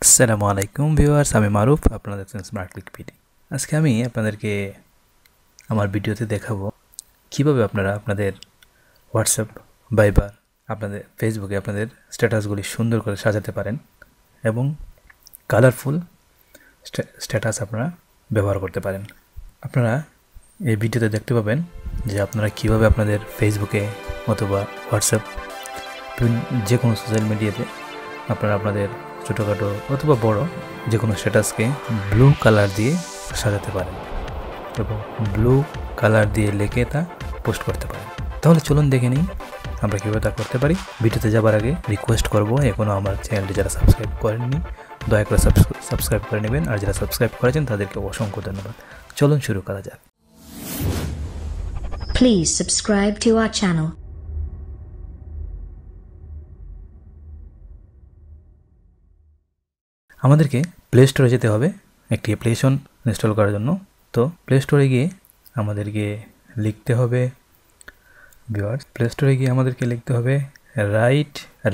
আসসালামু আলাইকুম ভিউয়ার্স, আমি মারুফ, আপনারা দেখছেন স্মার্ট ক্লিক পিডি। আজকে আমি আপনাদেরকে আমার ভিডিওতে দেখাবো কিভাবে আপনারা আপনাদের হোয়াটসঅ্যাপ, ভাইবার, আপনাদের ফেসবুকে আপনাদের স্ট্যাটাসগুলি সুন্দর করে সাজাতে পারেন এবং কালারফুল স্ট্যাটাস আপনারা ব্যবহার করতে পারেন। আপনারা এই ভিডিওতে দেখতে পাবেন যে আপনারা কিভাবে আপনাদের ফেসবুকে অথবা হোয়াটসঅ্যাপ যে কোনো সোশ্যাল মিডিয়াতে আপনারা আপনাদের ছোটোখাটো অথবা বড় যে কোনো স্ট্যাটাসকে ব্লু কালার দিয়ে সাজাতে পারেন এবং ব্লু কালার দিয়ে লিখে তা পোস্ট করতে পারেন। তাহলে চলুন দেখে নিই আমরা কীভাবে তা করতে পারি। ভিডিওতে যাবার আগে রিকোয়েস্ট করব, এখনও আমার চ্যানেলটি যারা সাবস্ক্রাইব করেননি দয়া করে সাবস্ক্রাইব করে নেবেন, আর যারা সাবস্ক্রাইব করেছেন তাদেরকে অসংখ্য ধন্যবাদ। চলুন শুরু করা যাক। Please subscribe to our channel. আমাদেরকে প্লে স্টোরে যেতে হবে একটি অ্যাপ্লিকেশন ইনস্টল করার জন্য। তো প্লে স্টোরে গিয়ে আমাদেরকে লিখতে হবে ভিউয়ার্স, প্লে স্টোরে গিয়ে আমাদেরকে লিখতে হবে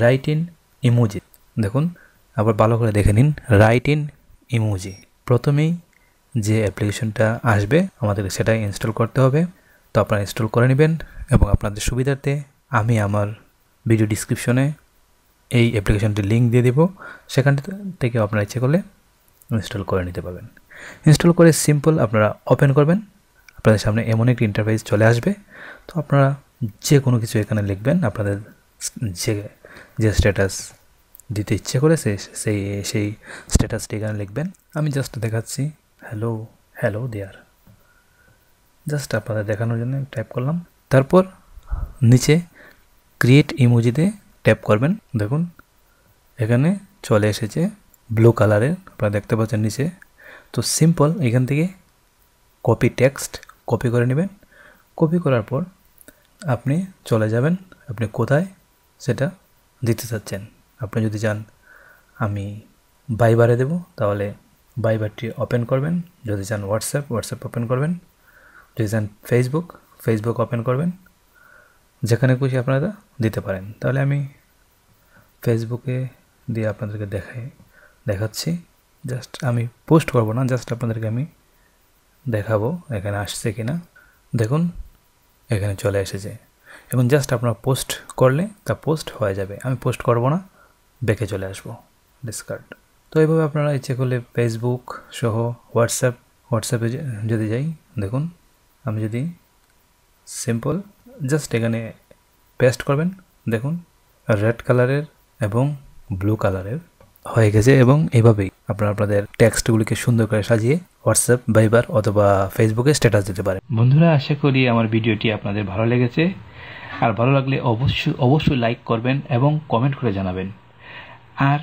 রাইট ইন ইমোজি। দেখুন, আবার ভালো করে দেখে নিন, রাইট ইন ইমোজি। প্রথমেই যে অ্যাপ্লিকেশনটা আসবে আমাদেরকে সেটাই ইনস্টল করতে হবে। তো আপনারা ইনস্টল করে নেবেন এবং আপনাদের সুবিধার্থে আমি আমার ভিডিও ডিসক্রিপশনে এই অ্যাপ্লিকেশনটির লিঙ্ক দিয়ে দেব, সেখান থেকে আপনারা ইচ্ছে করলে ইনস্টল করে নিতে পারবেন। ইনস্টল করে সিম্পল আপনারা ওপেন করবেন, আপনাদের সামনে এমন একটি ইন্টারফেস চলে আসবে। তো আপনারা যে কোনো কিছু এখানে লিখবেন, আপনাদের যে স্ট্যাটাস দিতে ইচ্ছে করে সেই স্ট্যাটাসটি এখানে লিখবেন। আমি জাস্ট দেখাচ্ছি হ্যালো দেয়ার, জাস্ট আপনাদের দেখানোর জন্য টাইপ করলাম। তারপর নিচে ক্রিয়েট ইমোজিতে ট্যাপ করবেন। দেখুন এখানে চলে এসেছে ব্লু কালারের, আপনারা দেখতে পাচ্ছেন নিচে। তো সিম্পল এখান থেকে কপি টেক্সট কপি করে নেবেন। কপি করার পর আপনি চলে যাবেন আপনি কোথায় সেটা দিতে চাচ্ছেন। আপনি যদি চান আমি ভাইবারে দেব, তাহলে ভাইবারটি ওপেন করবেন। যদি চান হোয়াটসঅ্যাপ ওপেন করবেন। যদি চান ফেসবুক ওপেন করবেন। যেখানে খুশি আপনারা দিতে পারেন। তাহলে আমি ফেসবুকে দিয়ে আপনাদেরকে দেখাচ্ছি। জাস্ট আমি পোস্ট করব না, জাস্ট আপনাদেরকে আমি দেখাবো এখানে আসছে কিনা। দেখুন এখানে চলে এসেছে এবং জাস্ট আপনারা পোস্ট করলে তা পোস্ট হয়ে যাবে। আমি পোস্ট করব না, ব্যাকে চলে আসবো, ডিসকার্ড। তো এইভাবে আপনারা ইচ্ছে করলে ফেসবুক সহ হোয়াটসঅ্যাপে যদি যাই, দেখুন আমি যদি সিম্পল জাস্ট এখানে পেস্ট করবেন, দেখুন রেড কালারের এবং ব্লু কালারের হয়ে গেছে। এবং এইভাবেই আপনারা আপনাদের টেক্সটগুলিকে সুন্দর করে সাজিয়ে হোয়াটসঅ্যাপ, ভাইবার অথবা ফেসবুকে স্ট্যাটাস দিতে পারেন। বন্ধুরা, আশা করি আমার ভিডিওটি আপনাদের ভালো লেগেছে। আর ভালো লাগলে অবশ্যই লাইক করবেন এবং কমেন্ট করে জানাবেন। আর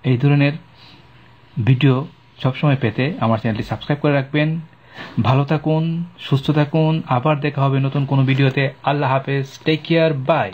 এই ধরনের ভিডিও সবসময় পেতে আমার চ্যানেলটি সাবস্ক্রাইব করে রাখবেন। ভালো থাকুন, সুস্থ থাকুন। আবার দেখা হবে নতুন কোনো ভিডিওতে। আল্লাহ হাফেজ, টেক কেয়ার, বাই।